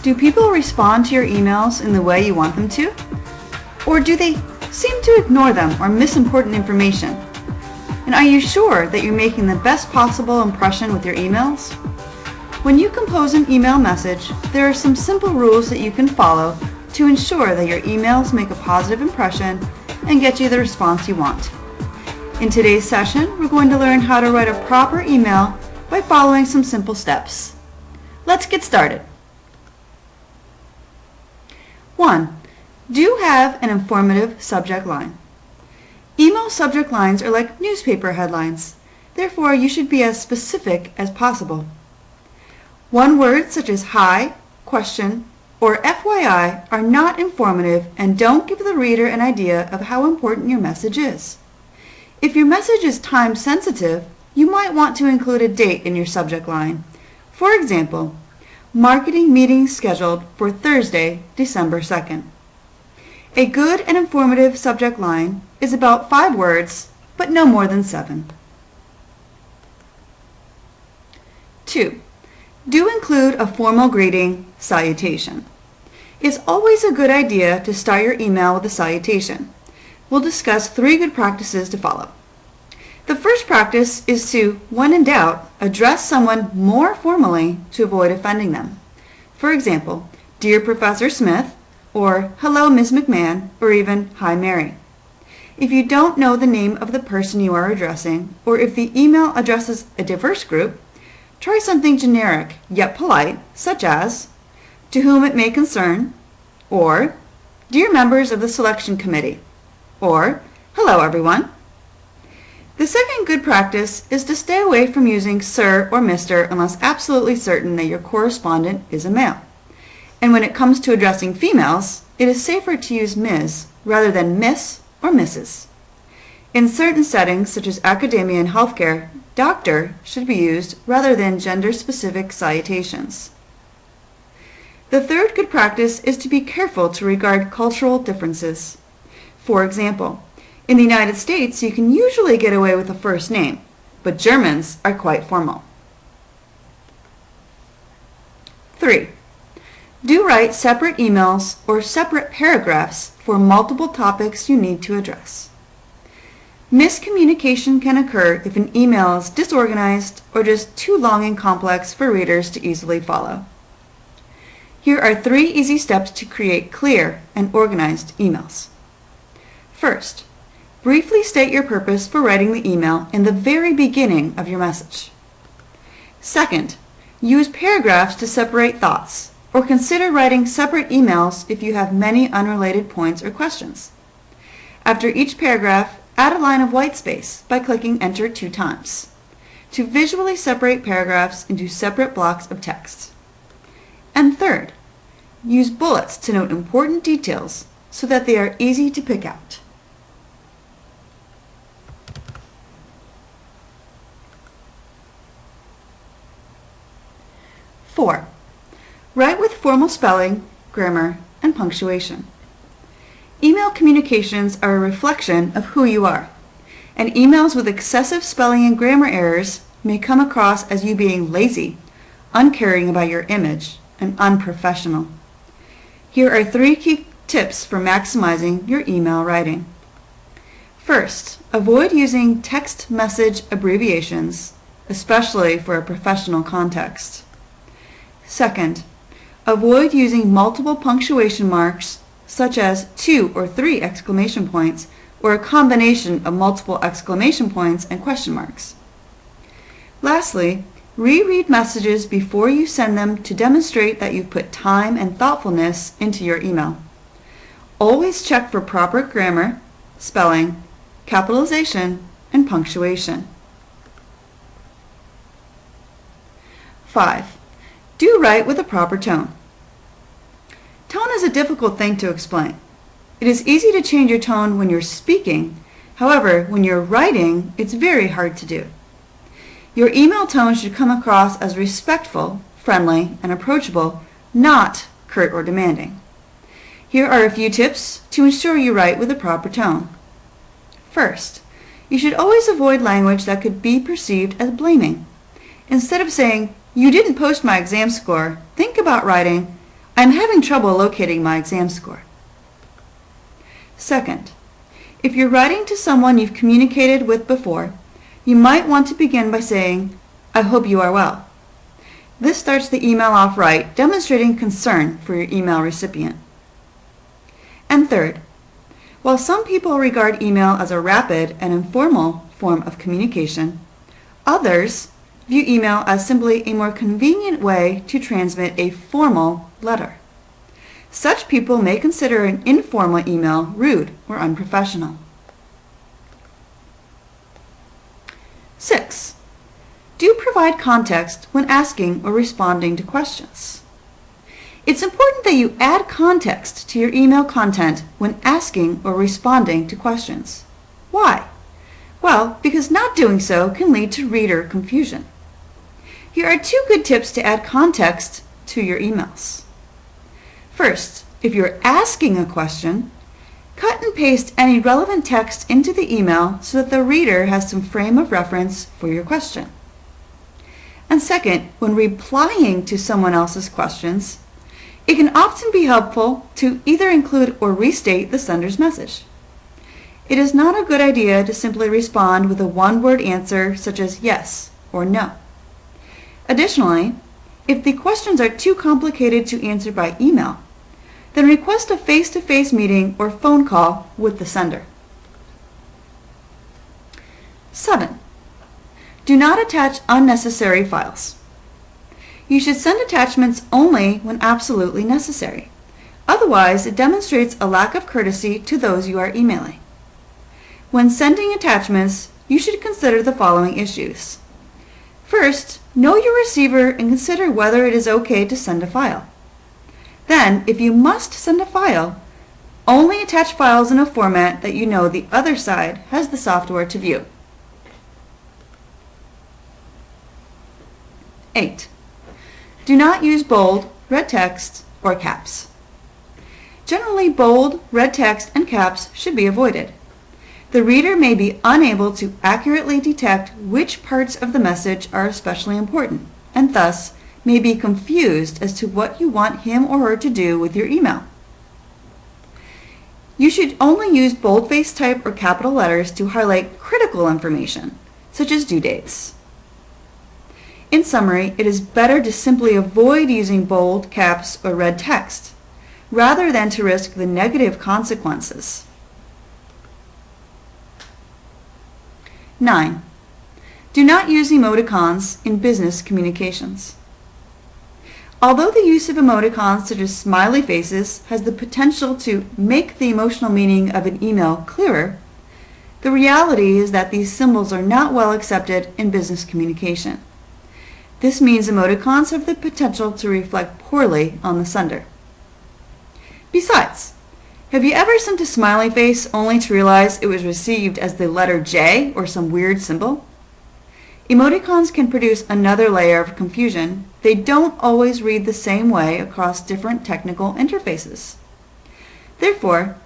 Do people respond to your emails in the way you want them to? Or do they seem to ignore them or miss important information? And are you sure that you're making the best possible impression with your emails? When you compose an email message, there are some simple rules that you can follow to ensure that your emails make a positive impression and get you the response you want. In today's session, we're going to learn how to write a proper email by following some simple steps. Let's get started. 1. Do have an informative subject line. Email subject lines are like newspaper headlines. Therefore, you should be as specific as possible. One word such as hi, question, or FYI are not informative and don't give the reader an idea of how important your message is. If your message is time sensitive, you might want to include a date in your subject line. For example, marketing meeting scheduled for Thursday, December 2nd. A good and informative subject line is about 5 words, but no more than 7. 2. Do include a formal greeting salutation. It's always a good idea to start your email with a salutation. We'll discuss 3 good practices to follow. The first practice is to, when in doubt, address someone more formally to avoid offending them. For example, Dear Professor Smith, or Hello Ms. McMahon, or even Hi Mary. If you don't know the name of the person you are addressing, or if the email addresses a diverse group, try something generic yet polite, such as, To whom it may concern, or Dear members of the selection committee, or Hello everyone. The second good practice is to stay away from using Sir or Mr. unless absolutely certain that your correspondent is a male. And when it comes to addressing females, it is safer to use Ms. rather than Miss or Mrs. In certain settings, such as academia and healthcare, doctor should be used rather than gender-specific salutations. The third good practice is to be careful to regard cultural differences. For example, in the United States, you can usually get away with a first name, but Germans are quite formal. 3. Do write separate emails or separate paragraphs for multiple topics you need to address. Miscommunication can occur if an email is disorganized or just too long and complex for readers to easily follow. Here are 3 easy steps to create clear and organized emails. First, briefly state your purpose for writing the email in the very beginning of your message. Second, use paragraphs to separate thoughts, or consider writing separate emails if you have many unrelated points or questions. After each paragraph, add a line of white space by clicking Enter 2 times to visually separate paragraphs into separate blocks of text. And third, use bullets to note important details so that they are easy to pick out. Four, write with formal spelling, grammar, and punctuation. Email communications are a reflection of who you are, and emails with excessive spelling and grammar errors may come across as you being lazy, uncaring about your image, and unprofessional. Here are 3 key tips for maximizing your email writing. First, avoid using text message abbreviations, especially for a professional context. Second, avoid using multiple punctuation marks such as 2 or 3 exclamation points, or a combination of multiple exclamation points and question marks. Lastly, reread messages before you send them to demonstrate that you've put time and thoughtfulness into your email. Always check for proper grammar, spelling, capitalization, and punctuation. 5. Do write with a proper tone. Tone is a difficult thing to explain. It is easy to change your tone when you're speaking. However, when you're writing, it's very hard to do. Your email tone should come across as respectful, friendly, and approachable, not curt or demanding. Here are a few tips to ensure you write with a proper tone. First, you should always avoid language that could be perceived as blaming. Instead of saying, "You didn't post my exam score," think about writing, I'm having trouble locating my exam score. Second, if you're writing to someone you've communicated with before, you might want to begin by saying, I hope you are well. This starts the email off right, demonstrating concern for your email recipient. And third, while some people regard email as a rapid and informal form of communication, others view email as simply a more convenient way to transmit a formal letter. Such people may consider an informal email rude or unprofessional. 6. Do provide context when asking or responding to questions. It's important that you add context to your email content when asking or responding to questions. Why? Well, because not doing so can lead to reader confusion. Here are 2 good tips to add context to your emails. First, if you're asking a question, cut and paste any relevant text into the email so that the reader has some frame of reference for your question. And second, when replying to someone else's questions, it can often be helpful to either include or restate the sender's message. It is not a good idea to simply respond with a one-word answer such as yes or no. Additionally, if the questions are too complicated to answer by email, then request a face-to-face meeting or phone call with the sender. 7. Do not attach unnecessary files. You should send attachments only when absolutely necessary. Otherwise, it demonstrates a lack of courtesy to those you are emailing. When sending attachments, you should consider the following issues. First, know your receiver and consider whether it is okay to send a file. Then, if you must send a file, only attach files in a format that you know the other side has the software to view. 8. Do not use bold, red text, or caps. Generally, bold, red text, and caps should be avoided. The reader may be unable to accurately detect which parts of the message are especially important, and thus may be confused as to what you want him or her to do with your email. You should only use boldface type or capital letters to highlight critical information, such as due dates. In summary, it is better to simply avoid using bold, caps, or red text, rather than to risk the negative consequences. 9. Do not use emoticons in business communications. Although the use of emoticons such as smiley faces has the potential to make the emotional meaning of an email clearer, the reality is that these symbols are not well accepted in business communication. This means emoticons have the potential to reflect poorly on the sender. Besides, have you ever sent a smiley face only to realize it was received as the letter J or some weird symbol? Emoticons can produce another layer of confusion. They don't always read the same way across different technical interfaces. Therefore,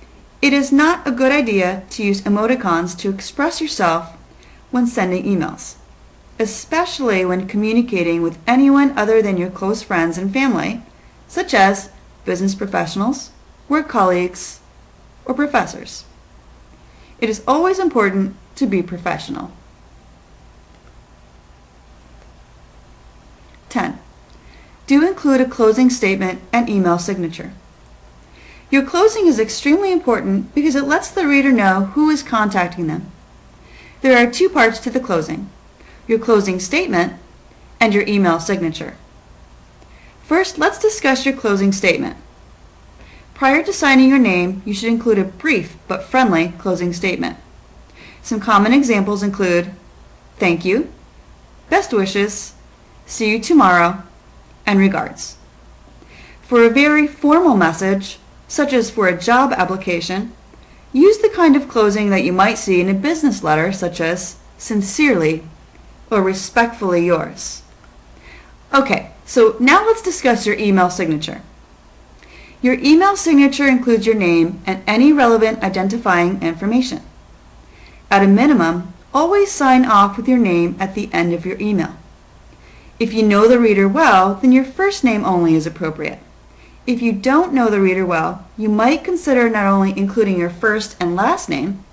it is not a good idea to use emoticons to express yourself when sending emails, especially when communicating with anyone other than your close friends and family, such as business professionals, work colleagues, or professors. It is always important to be professional. 10. Do include a closing statement and email signature. Your closing is extremely important because it lets the reader know who is contacting them. There are 2 parts to the closing: your closing statement and your email signature. First, let's discuss your closing statement. Prior to signing your name, you should include a brief but friendly closing statement. Some common examples include thank you, best wishes, see you tomorrow, and regards. For a very formal message, such as for a job application, use the kind of closing that you might see in a business letter, such as sincerely or respectfully yours. Okay, so now let's discuss your email signature. Your email signature includes your name and any relevant identifying information. At a minimum, always sign off with your name at the end of your email. If you know the reader well, then your first name only is appropriate. If you don't know the reader well, you might consider not only including your first and last name,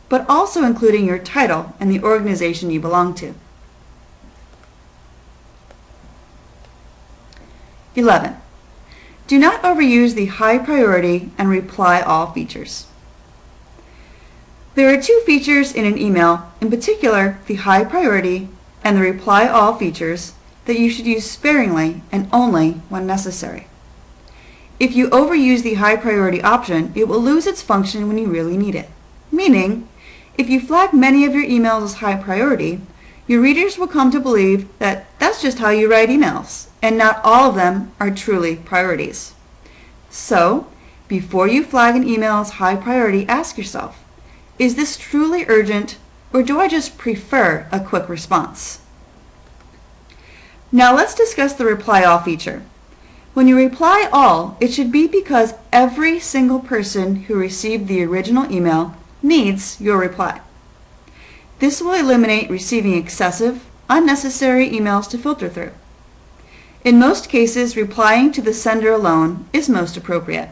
but also including your title and the organization you belong to. 11. Do not overuse the high priority and reply all features. There are two features in an email, in particular the high priority and the reply all features, that you should use sparingly and only when necessary. If you overuse the high priority option, it will lose its function when you really need it. Meaning, if you flag many of your emails as high priority, your readers will come to believe that that's just how you write emails, and not all of them are truly priorities. So, before you flag an email as high priority, ask yourself, is this truly urgent, or do I just prefer a quick response? Now let's discuss the reply all feature. When you reply all, it should be because every single person who received the original email needs your reply. This will eliminate receiving excessive, unnecessary emails to filter through. In most cases, replying to the sender alone is most appropriate.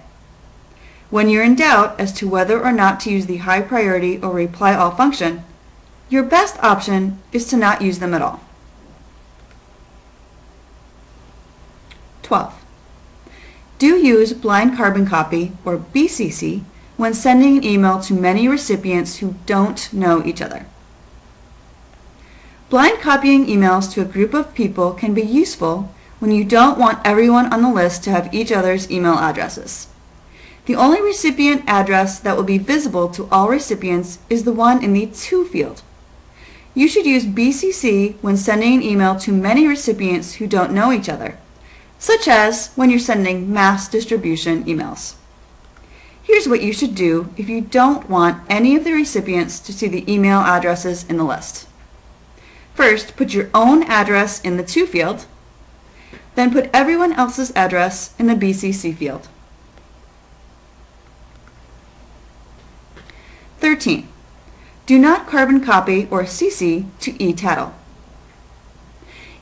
When you're in doubt as to whether or not to use the high priority or reply all function, your best option is to not use them at all. 12. Do use blind carbon copy, or BCC, when sending an email to many recipients who don't know each other. Blind copying emails to a group of people can be useful when you don't want everyone on the list to have each other's email addresses. The only recipient address that will be visible to all recipients is the one in the To field. You should use BCC when sending an email to many recipients who don't know each other, such as when you're sending mass distribution emails. Here's what you should do if you don't want any of the recipients to see the email addresses in the list. First, put your own address in the To field, then put everyone else's address in the BCC field. 13. Do not carbon copy or CC to e-tattle.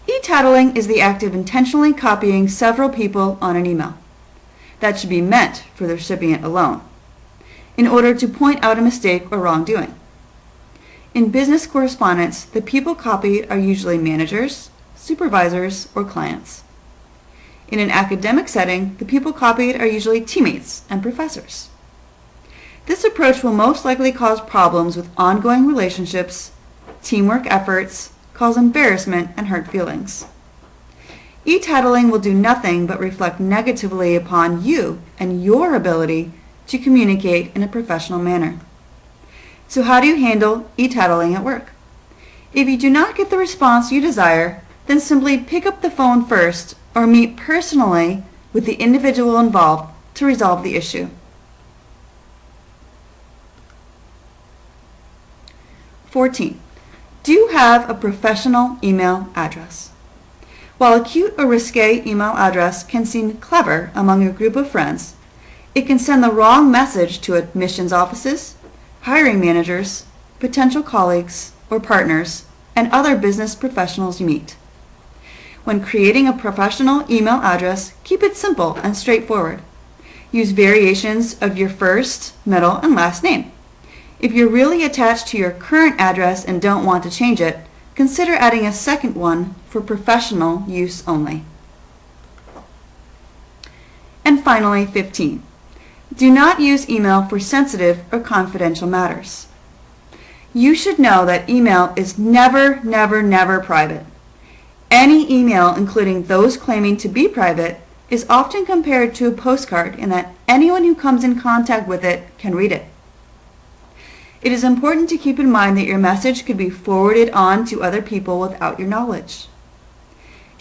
E-tattling is the act of intentionally copying several people on an email. That should be meant for the recipient alone, in order to point out a mistake or wrongdoing. In business correspondence, the people copied are usually managers, supervisors, or clients. In an academic setting, the people copied are usually teammates and professors. This approach will most likely cause problems with ongoing relationships, teamwork efforts, cause embarrassment, and hurt feelings. E-tattling will do nothing but reflect negatively upon you and your ability to communicate in a professional manner. So how do you handle e-tattling at work? If you do not get the response you desire, then simply pick up the phone first or meet personally with the individual involved to resolve the issue. 14. Do you have a professional email address? While a cute or risque email address can seem clever among a group of friends, it can send the wrong message to admissions offices, hiring managers, potential colleagues or partners, and other business professionals you meet. When creating a professional email address, keep it simple and straightforward. Use variations of your first, middle, and last name. If you're really attached to your current address and don't want to change it, consider adding a second one for professional use only. And finally, 15. Do not use email for sensitive or confidential matters. You should know that email is never, never, never private. Any email, including those claiming to be private, is often compared to a postcard in that anyone who comes in contact with it can read it. It is important to keep in mind that your message could be forwarded on to other people without your knowledge.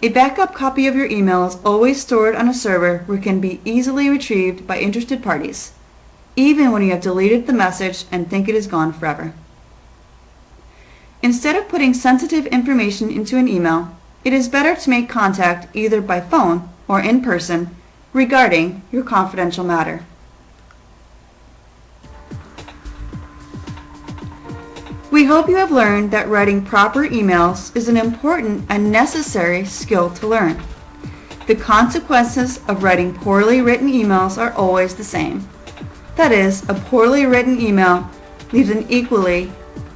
A backup copy of your email is always stored on a server where it can be easily retrieved by interested parties, even when you have deleted the message and think it is gone forever. Instead of putting sensitive information into an email, it is better to make contact either by phone or in person regarding your confidential matter. We hope you have learned that writing proper emails is an important and necessary skill to learn. The consequences of writing poorly written emails are always the same. That is, a poorly written email leaves an equally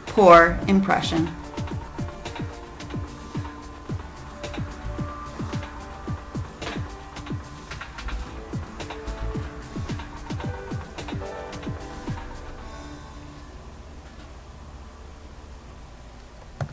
poor impression.